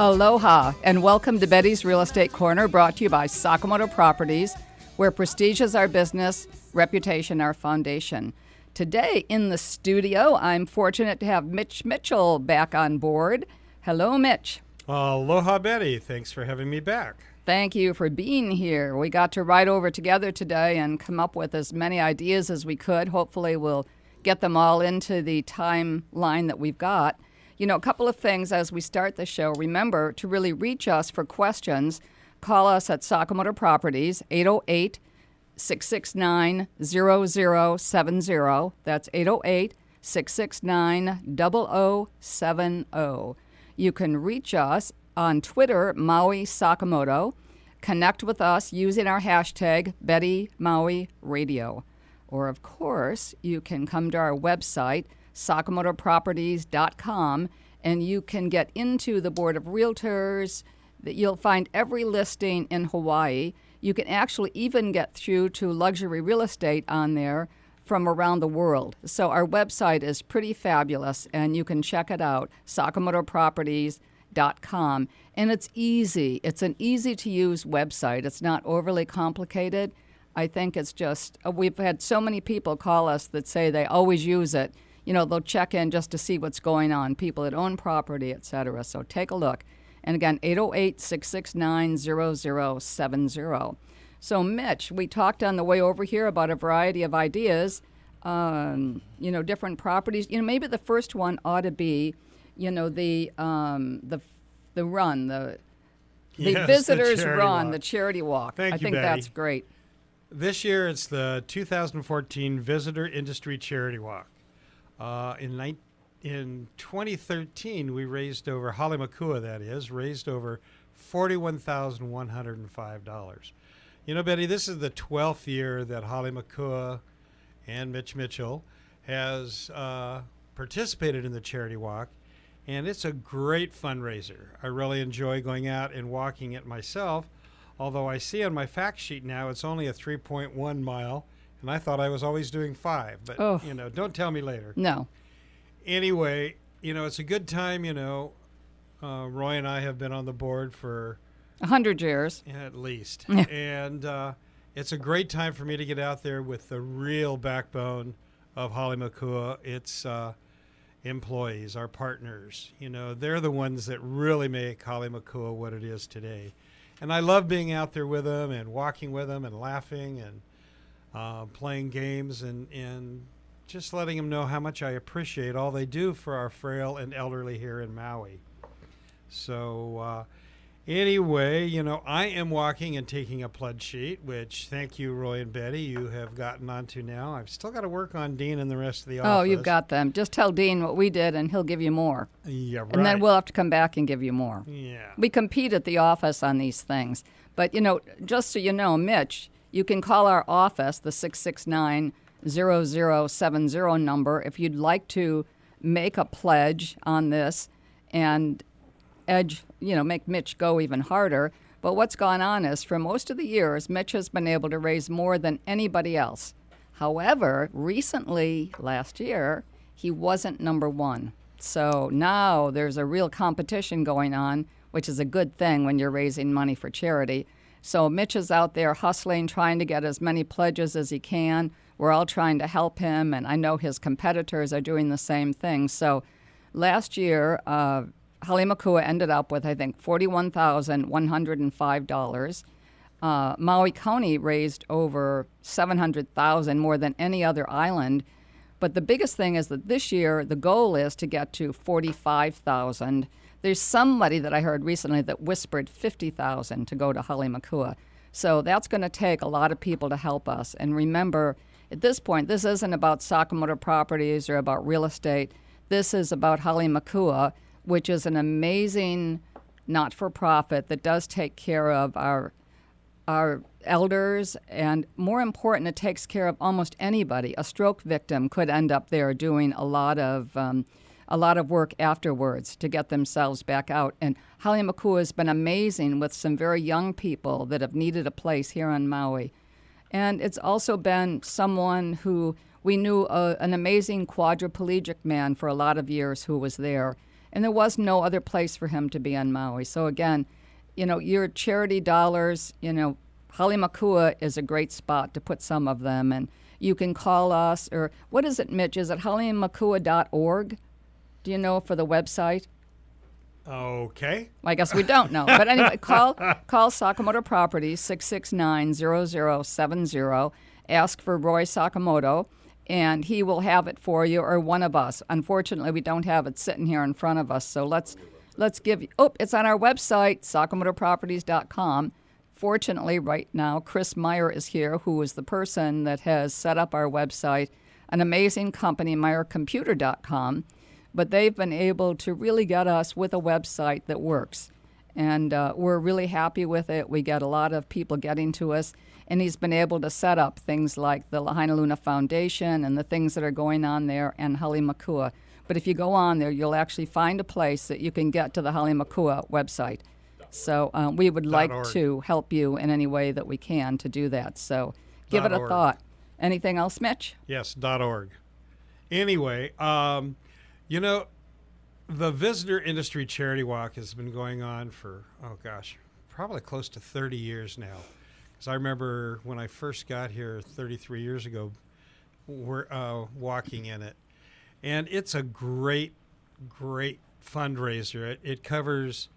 Aloha, and welcome to Betty's Real Estate Corner, brought to you by Sakamoto Properties, where prestige is our business, reputation our foundation. Today in the studio, I'm fortunate to have Mitch Mitchell back on board. Hello, Mitch. Aloha, Betty. Thanks for having me back. Thank you for being here. We got to ride over together today and come up with as many ideas as we could. Hopefully we'll get them all into the timeline that we've got. You know, a couple of things as we start the show. Remember to really reach us for questions. Call us at Sakamoto Properties, 808-669-0070. That's 808-669-0070. You can reach us on Twitter, Maui Sakamoto. Connect with us using our hashtag Betty Maui Radio. Or, of course, you can come to our website, sakamotoproperties.com, and you can get into the Board of Realtors. You'll find every listing in Hawaii. You can actually even get through to luxury real estate on there from around the world. So our website is pretty fabulous, and you can check it out, sakamotoproperties.com. And it's easy. It's an easy-to-use website. It's not overly complicated. I think it's just, we've had so many people call us that say they always use it. You know, they'll check in just to see what's going on, people that own property, et cetera. So take a look. And again, 808-669-0070. So, Mitch, we talked on the way over here about a variety of ideas, different properties. You know, maybe the first one ought to be, the visitors run, the charity walk. Thank you, I think Betty. that's great. This year, it's the 2014 Visitor Industry Charity Walk. In 2013, we raised over, Halemakua that is, raised over $41,105. You know, Betty, this is the 12th year that Halemakua and Mitch Mitchell has participated in the charity walk, and it's a great fundraiser. I really enjoy going out and walking it myself, although I see on my fact sheet now it's only a 3.1 mile, and I thought I was always doing 5, but, don't tell me later. No. Anyway, it's a good time, Roy and I have been on the board for 100 years. At least. And it's a great time for me to get out there with the real backbone of Halemakua. It's employees, our partners. They're the ones that really make Halemakua what it is today. And I love being out there with them and walking with them and laughing and playing games and just letting them know how much I appreciate all they do for our frail and elderly here in Maui. So anyway, I am walking and taking a pledge sheet, which, thank you, Roy and Betty, you have gotten onto now. I've still got to work on Dean and the rest of the office. Oh, you've got them. Just tell Dean what we did, and he'll give you more. Yeah, right. And then we'll have to come back and give you more. Yeah. We compete at the office on these things. But, just so you know, Mitch, you can call our office, the 669-0070 number, if you'd like to make a pledge on this and make Mitch go even harder. But what's gone on is, for most of the years, Mitch has been able to raise more than anybody else. However, recently, last year, he wasn't number one. So now there's a real competition going on, which is a good thing when you're raising money for charity. So Mitch is out there hustling, trying to get as many pledges as he can. We're all trying to help him, and I know his competitors are doing the same thing. So last year, Halemakua ended up with, I think, $41,105. Maui County raised over $700,000, more than any other island. But the biggest thing is that this year, the goal is to get to $45,000. There's somebody that I heard recently that whispered $50,000 to go to Halemakua. So that's going to take a lot of people to help us. And remember, at this point, this isn't about Sakamoto Properties or about real estate. This is about Halemakua, which is an amazing not-for-profit that does take care of our elders, and more important, it takes care of almost anybody. A stroke victim could end up there doing a lot of work afterwards to get themselves back out. And Halemakua has been amazing with some very young people that have needed a place here on Maui. And it's also been someone who we knew, an amazing quadriplegic man for a lot of years who was there. And there was no other place for him to be on Maui. So again, your charity dollars, Halemakua is a great spot to put some of them. And you can call us, or what is it, Mitch? Is it halemakua.org? Do you know for the website? Okay. I guess we don't know. But anyway, call Sakamoto Properties, 669-0070. Ask for Roy Sakamoto, and he will have it for you, or one of us. Unfortunately, we don't have it sitting here in front of us, so let's give you, it's on our website, sakamotoproperties.com. Fortunately, right now, Chris Meyer is here, who is the person that has set up our website, an amazing company, MeyerComputer.com. But they've been able to really get us with a website that works. And we're really happy with it. We get a lot of people getting to us. And he's been able to set up things like the Lahaina Luna Foundation and the things that are going on there, and Halemakua. But if you go on there, you'll actually find a place that you can get to the Halemakua website. So we would like to help you in any way that we can to do that. So give it a thought. Anything else, Mitch? Yes, .org. Anyway, the Visitor Industry Charity Walk has been going on for, probably close to 30 years now. Because I remember when I first got here 33 years ago, we're walking in it. And it's a great, great fundraiser. It covers,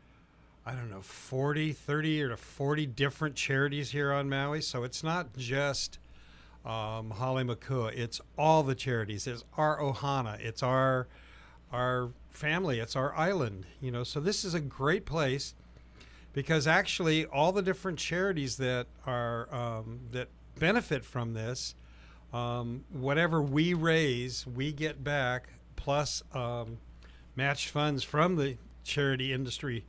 30 or 40 different charities here on Maui. So it's not just Halemakua. It's all the charities. It's our ohana. It's our family. It's our island. So this is a great place because actually all the different charities that are that benefit from this, whatever we raise, we get back, plus matched funds from the charity industry,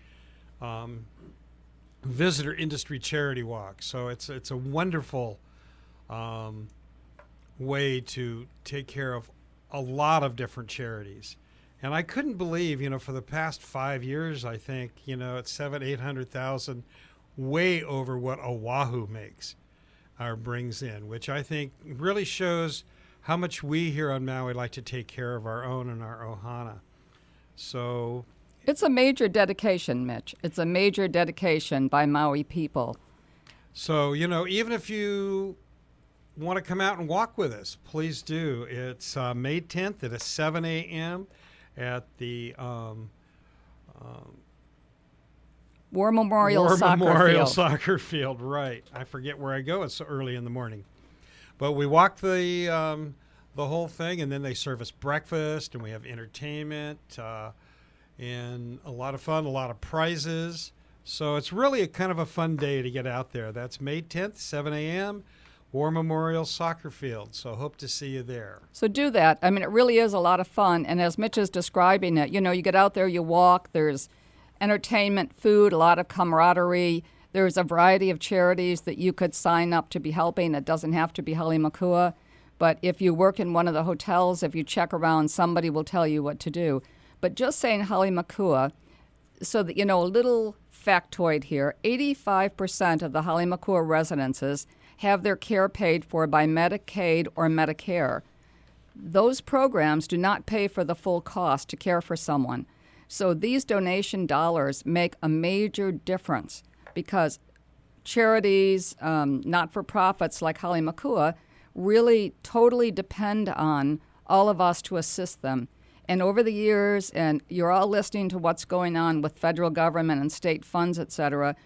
Visitor Industry Charity Walk. So it's a wonderful way to take care of a lot of different charities. And I couldn't believe, for the past 5 years, I think, it's 700,000-800,000, way over what Oahu makes or brings in, which I think really shows how much we here on Maui like to take care of our own and our ohana. So it's a major dedication, Mitch. It's a major dedication by Maui people. So, even if you want to come out and walk with us, please do. It's May 10th at 7 a.m. at the War Memorial Soccer Field, right. I forget where I go. It's so early in the morning. But we walk the whole thing, and then they serve us breakfast, and we have entertainment, and a lot of fun, a lot of prizes. So it's really a kind of a fun day to get out there. That's May 10th, 7 a.m., War Memorial Soccer Field. So hope to see you there. So do that. I mean, it really is a lot of fun. And as Mitch is describing it, you get out there, you walk, there's entertainment, food, a lot of camaraderie. There's a variety of charities that you could sign up to be helping. It doesn't have to be Halemakua. But if you work in one of the hotels, if you check around, somebody will tell you what to do. But just saying Halemakua, so that, a little factoid here, 85% of the Halemakua residences have their care paid for by Medicaid or Medicare. Those programs do not pay for the full cost to care for someone. So these donation dollars make a major difference because charities, not-for-profits like Halemakua, really totally depend on all of us to assist them. And over the years, and you're all listening to what's going on with federal government and state funds, et cetera,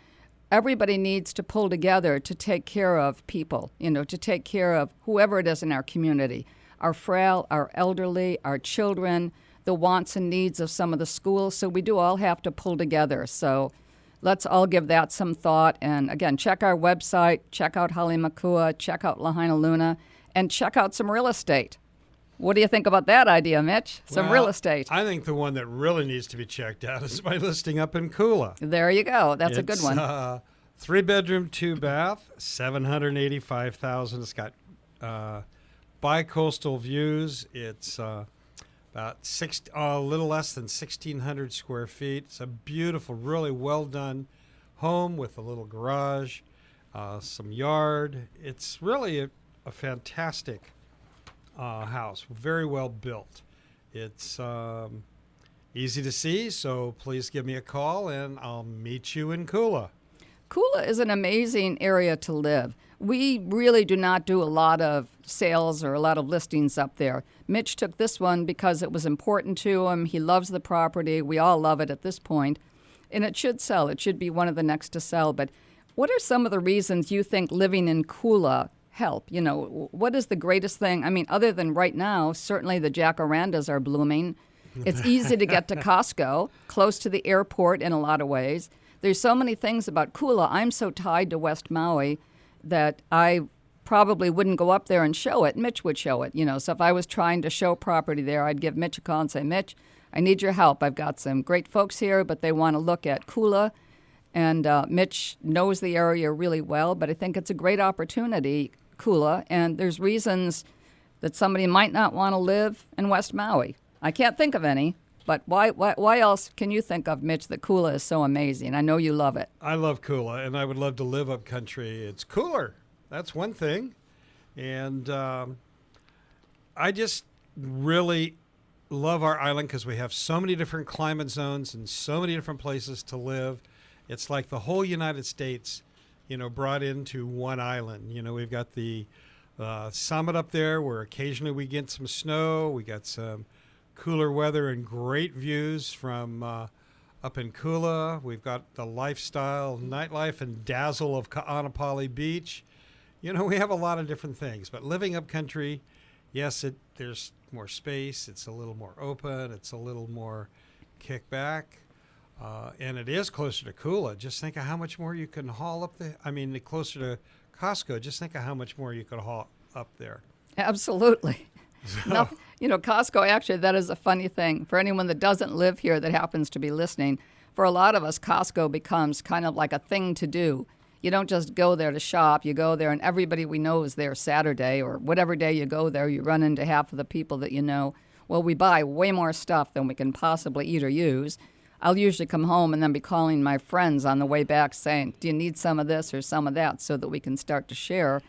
everybody needs to pull together to take care of people, to take care of whoever it is in our community, our frail, our elderly, our children, the wants and needs of some of the schools. So we do all have to pull together. So let's all give that some thought. And again, check our website, check out Halemakua, check out Lahaina Luna, and check out some real estate. What do you think about that idea, Mitch? Some real estate. I think the one that really needs to be checked out is my listing up in Kula. There you go. That's a good one. 3-bedroom, 2-bath, $785,000. It's got bi-coastal views. It's about a little less than 1,600 square feet. It's a beautiful, really well done home with a little garage, some yard. It's really a fantastic house, very well built. It's easy to see, so please give me a call and I'll meet you in Kula. Kula is an amazing area to live. We really do not do a lot of sales or a lot of listings up there. Mitch took this one because it was important to him. He loves the property. We all love it at this point. And it should sell. It should be one of the next to sell. But what are some of the reasons you think living in Kula help? You know, what is the greatest thing? I mean, other than right now, certainly the jacarandas are blooming. It's easy to get to Costco, close to the airport in a lot of ways. There's so many things about Kula. I'm so tied to West Maui that I probably wouldn't go up there and show it. Mitch would show it, you know. So if I was trying to show property there, I'd give Mitch a call and say, Mitch, I need your help. I've got some great folks here, but they want to look at Kula. And Mitch knows the area really well, but I think it's a great opportunity, Kula. And there's reasons that somebody might not want to live in West Maui. I can't think of any. But why else can you think of, Mitch, that Kula is so amazing? I know you love it. I love Kula, and I would love to live up country. It's cooler. That's one thing. And I just really love our island because we have so many different climate zones and so many different places to live. It's like the whole United States, you know, brought into one island. You know, we've got the summit up there where occasionally we get some snow. We got some cooler weather and great views from up in Kula. We've got the lifestyle, nightlife, and dazzle of Ka'anapali Beach. You know, we have a lot of different things. But living up country, yes, there's more space. It's a little more open. It's a little more kickback. And it is closer to Kula. Just think of how much more you can haul up there. I mean, closer to Costco. Just think of how much more you could haul up there. Absolutely. No, you know, Costco, actually, that is a funny thing. For anyone that doesn't live here that happens to be listening, for a lot of us, Costco becomes kind of like a thing to do. You don't just go there to shop. You go there, and everybody we know is there Saturday or whatever day you go there. You run into half of the people that you know. Well, we buy way more stuff than we can possibly eat or use. I'll usually come home and then be calling my friends on the way back saying, do you need some of this or some of that, so that we can start to share.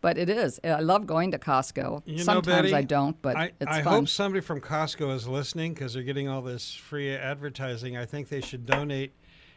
But it is. I love going to Costco. You know, Sometimes Betty, I don't, but it's I fun. hope somebody from Costco is listening because they're getting all this free advertising. I think they should donate,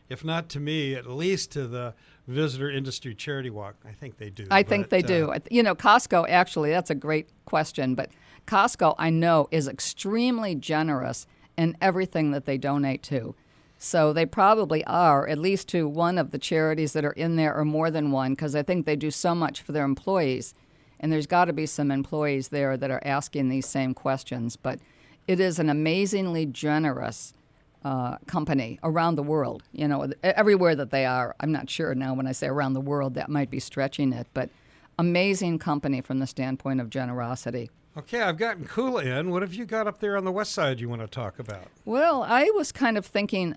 if not to me, at least to the Visitor Industry Charity Walk. I think they do. I think they do. You know, Costco, actually, that's a great question. But Costco, I know, is extremely generous in everything that they donate to. So they probably are, at least to one of the charities that are in there, or more than one, because I think they do so much for their employees. And there's got to be some employees there that are asking these same questions. But it is an amazingly generous company around the world. You know, everywhere that they are. I'm not sure now when I say around the world, that might be stretching it. But amazing company from the standpoint of generosity. Okay, I've gotten Kula in. What have you got up there on the west side you want to talk about? Well, I was kind of thinking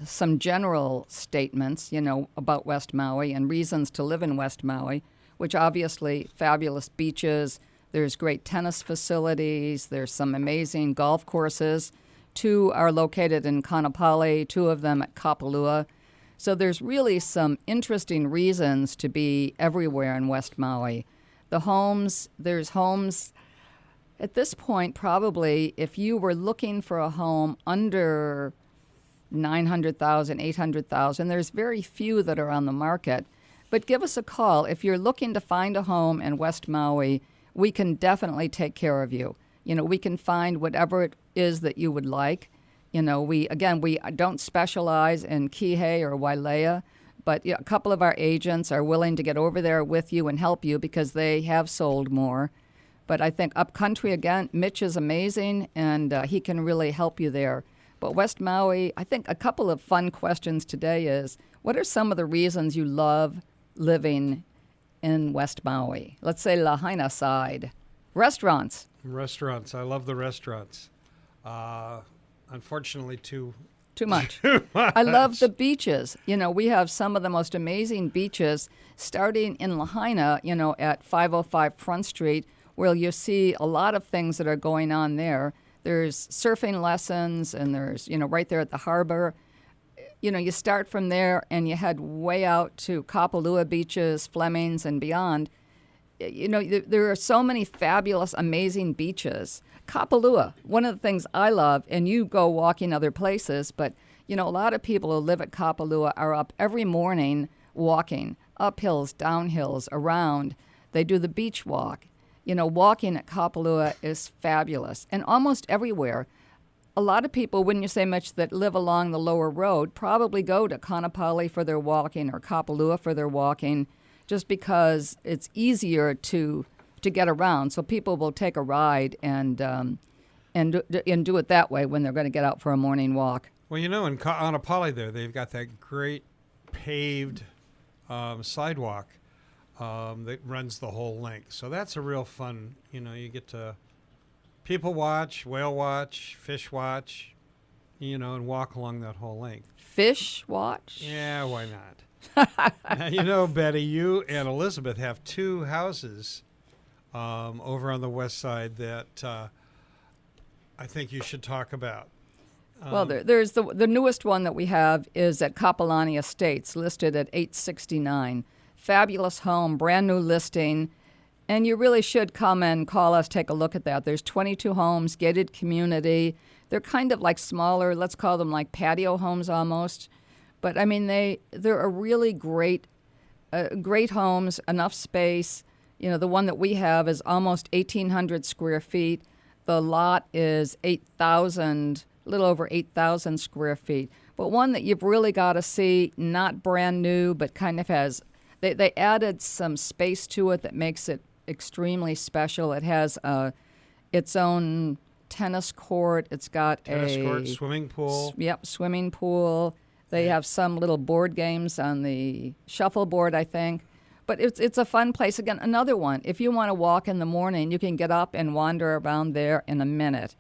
some general statements, you know, about West Maui and reasons to live in West Maui, which obviously fabulous beaches. There's great tennis facilities. There's some amazing golf courses. 2 are located in Kaanapali, 2 of them at Kapalua. So there's really some interesting reasons to be everywhere in West Maui. There's homes. At this point, probably, if you were looking for a home under $900,000, $800,000, there's very few that are on the market. But give us a call. If you're looking to find a home in West Maui, we can definitely take care of you. You know, we can find whatever it is that you would like. You know, we don't specialize in Kihei or Wailea, but a couple of our agents are willing to get over there with you and help you because they have sold more. But I think upcountry, again, Mitch is amazing, and he can really help you there. But West Maui, I think a couple of fun questions today is, what are some of the reasons you love living in West Maui? Let's say Lahaina side. Restaurants. Restaurants. I love the restaurants. Unfortunately, too much. Too much. I love the beaches. You know, we have some of the most amazing beaches starting in Lahaina, you know, at 505 Front Street, where you see a lot of things that are going on there. There's surfing lessons, and there's, you know, right there at the harbor. You know, you start from there and you head way out to Kapalua beaches, Fleming's, and beyond. there are so many fabulous, amazing beaches. Kapalua, one of the things I love, and you go walking other places, but a lot of people who live at Kapalua are up every morning walking up hills, down hills, around. They do the beach walk. Walking at Kapalua is fabulous. And almost everywhere, a lot of people, wouldn't you say, Mitch, that live along the lower road probably go to Kaanapali for their walking or Kapalua for their walking, just because it's easier to get around. So people will take a ride and do it that way when they're going to get out for a morning walk. Well, in Kaanapali there, they've got that great paved sidewalk that runs the whole length. So that's a real fun, you get to people watch, whale watch, fish watch, and walk along that whole length. Fish watch? Yeah, why not? Now, Betty, you and Elizabeth have two houses over on the west side that I think you should talk about. Well, there's the newest one that we have is at Kapalani Estates, listed at 869. Fabulous home, brand new listing, and you really should come and call us, take a look at that. There's 22 homes, gated community. They're kind of like smaller, let's call them like patio homes almost. But I mean, they're a really great homes, enough space. The one that we have is almost 1,800 square feet. The lot is 8,000, a little over 8,000 square feet. But one that you've really got to see, not brand new, but kind of has, they added some space to it that makes it extremely special. It has its own tennis court. It's got tennis court, swimming pool. Yep, swimming pool. They have some little board games on the shuffleboard, I think. But it's a fun place. Again, another one. If you want to walk in the morning, you can get up and wander around there in a minute.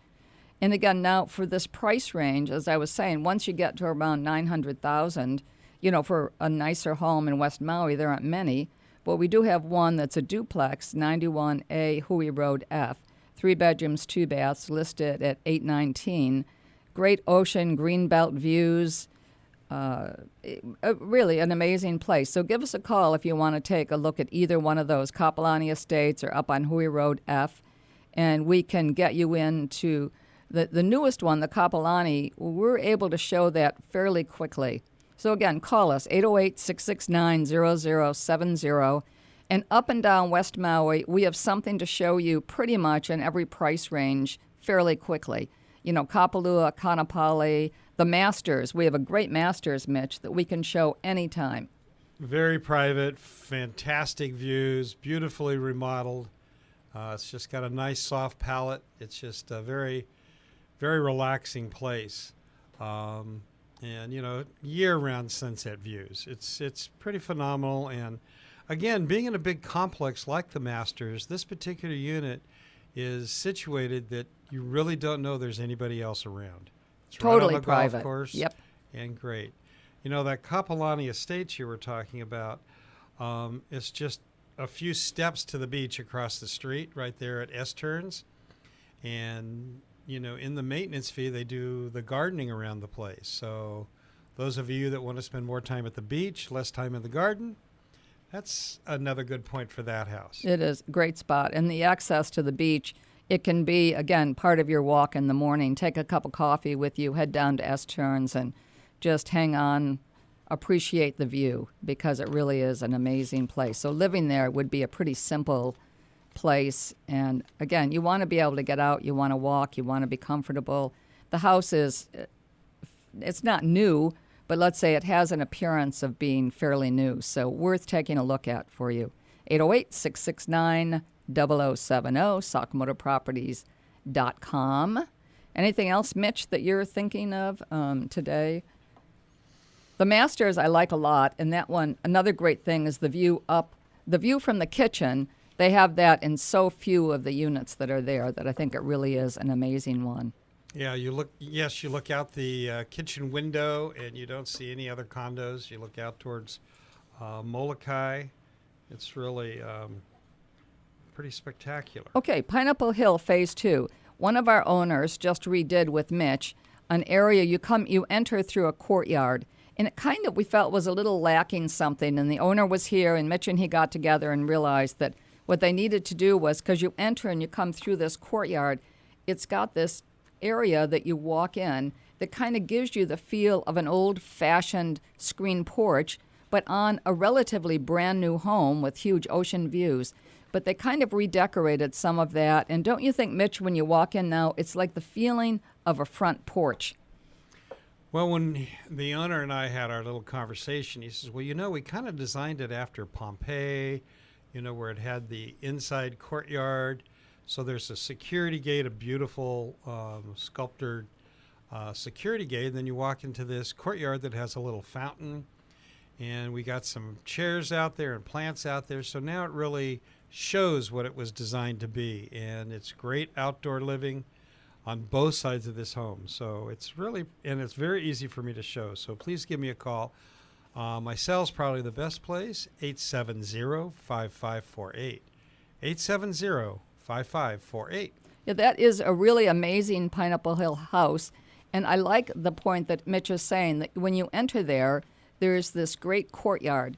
And again, now for this price range, as I was saying, once you get to around $900,000, for a nicer home in West Maui, there aren't many. But we do have one that's a duplex, 91A Hui Road F, 3 bedrooms, 2 baths, listed at $819. Great ocean, greenbelt views. Really an amazing place. So give us a call if you want to take a look at either one of those, Kapalani Estates or up on Hui Road F, and we can get you into the newest one, the Kapalani. We're able to show that fairly quickly. So again, call us, 808-669-0070. And up and down West Maui, we have something to show you pretty much in every price range fairly quickly. Kapalua, Kaanapali, the Masters. We have a great Masters, Mitch, that we can show anytime. Very private, fantastic views, beautifully remodeled. It's just got a nice soft palette. It's just a very, very relaxing place. And, year-round sunset views. It's pretty phenomenal. And, again, being in a big complex like the Masters, this particular unit is situated that you really don't know there's anybody else around. It's totally right on the private. Golf course. Yep. And great. That Kapalani Estates you were talking about, it's just a few steps to the beach across the street right there at S-Turns. And, in the maintenance fee, they do the gardening around the place. So those of you that want to spend more time at the beach, less time in the garden, that's another good point for that house. It is a great spot. And the access to the beach, it can be, again, part of your walk in the morning. Take a cup of coffee with you, head down to S-Turns, and just hang on, appreciate the view, because it really is an amazing place. So living there would be a pretty simple place. And, again, you want to be able to get out, you want to walk, you want to be comfortable. The house it's not new, but let's say it has an appearance of being fairly new. So worth taking a look at for you. 808-669-0070, SakamotoProperties.com. Anything else, Mitch, that you're thinking of today? The Masters I like a lot, and that one, another great thing is the view from the kitchen. They have that in so few of the units that are there that I think it really is an amazing one. Yeah, you look out the kitchen window and you don't see any other condos. You look out towards Molokai. It's really pretty spectacular. Okay, Pineapple Hill Phase 2. One of our owners just redid with Mitch an area you enter through a courtyard, and it we felt was a little lacking something, and the owner was here, and Mitch and he got together and realized that What they needed to do was, because you enter and you come through this courtyard, it's got this area that you walk in that kind of gives you the feel of an old-fashioned screen porch, but on a relatively brand new home with huge ocean views. But they kind of redecorated some of that. And don't you think, Mitch, when you walk in now, it's like the feeling of a front porch? Well, when the owner and I had our little conversation, he says, well, we kind of designed it after Pompeii, where it had the inside courtyard. So there's a security gate, a beautiful sculptured security gate. And then you walk into this courtyard that has a little fountain. And we got some chairs out there and plants out there. So now it really shows what it was designed to be. And it's great outdoor living on both sides of this home. So it's very easy for me to show. So please give me a call. My cell's probably the best place, 870-5548. 870-5548. Yeah, that is a really amazing Pineapple Hill house. And I like the point that Mitch is saying, that when you enter there, there's this great courtyard.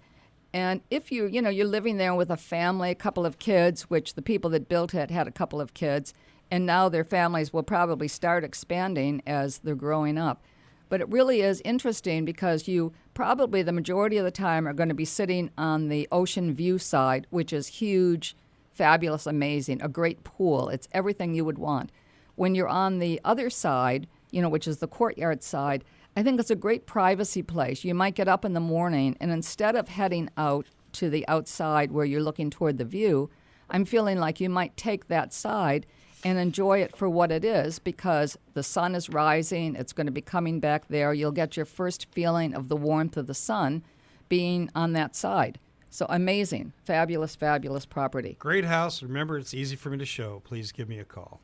And if you're living there with a family, a couple of kids, which the people that built it had a couple of kids, and now their families will probably start expanding as they're growing up. But it really is interesting because you probably the majority of the time are going to be sitting on the ocean view side, which is huge, fabulous, amazing, a great pool. It's everything you would want. When you're on the other side, which is the courtyard side, I think it's a great privacy place. You might get up in the morning, and instead of heading out to the outside where you're looking toward the view, I'm feeling like you might take that side and enjoy it for what it is, because the sun is rising. It's going to be coming back there. You'll get your first feeling of the warmth of the sun being on that side. So amazing, fabulous, fabulous property. Great house. Remember, it's easy for me to show. Please give me a call.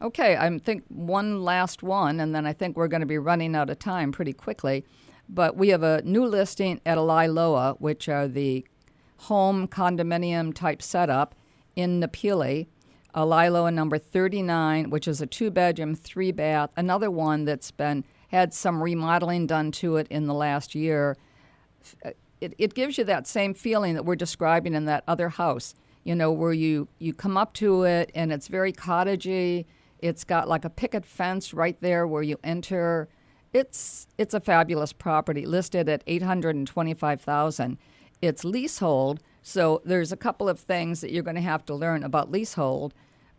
Okay, I think one last one, and then I think we're going to be running out of time pretty quickly. But we have a new listing at Aliloa, which are the home condominium type setup in Napili. Aliloa number 39, which is a 2-bedroom, 3-bath. Another one that's had some remodeling done to it in the last year. It gives you that same feeling that we're describing in that other house, where you come up to it and it's very cottagey. It's got like a picket fence right there where you enter. It's a fabulous property, listed at $825,000. It's leasehold, so there's a couple of things that you're going to have to learn about leasehold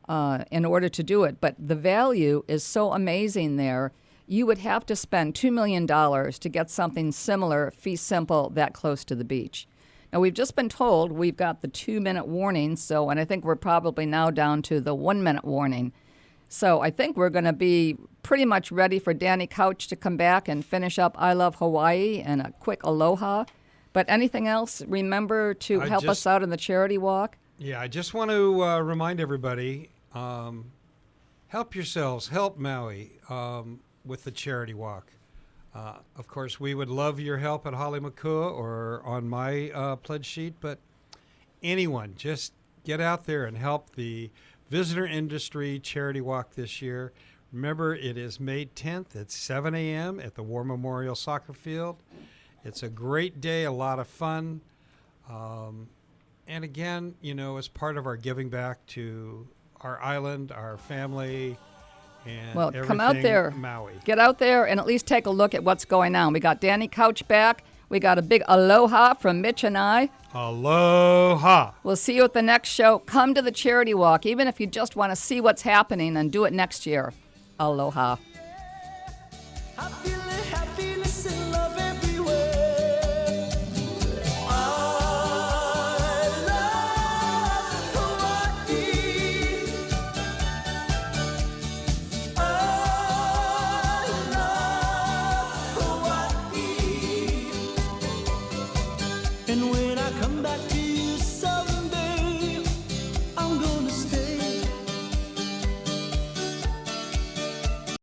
in order to do it. But the value is so amazing there. You would have to spend $2 million to get something similar, fee simple, that close to the beach. Now, we've just been told we've got the 2-minute warning, and I think we're probably now down to the 1-minute warning. So I think we're going to be pretty much ready for Danny Couch to come back and finish up I Love Hawaii and a quick aloha. But anything else, remember to help us out in the charity walk? Yeah, I just want to remind everybody, help yourselves, help Maui with the charity walk. Of course, we would love your help at Holly Makua or on my pledge sheet, but anyone, just get out there and help the Visitor Industry Charity Walk this year. Remember, it is May 10th at 7 a.m. at the War Memorial Soccer Field. It's a great day, a lot of fun. And again, as part of our giving back to our island, our family, and everything come out there, Maui. Get out there and at least take a look at what's going on. We got Danny Couch back. We got a big aloha from Mitch and I. Aloha. We'll see you at the next show. Come to the charity walk, even if you just want to see what's happening, and do it next year. Aloha. I feel the happiness and love everywhere. I love Hawaii. I love Hawaii. And when I come back to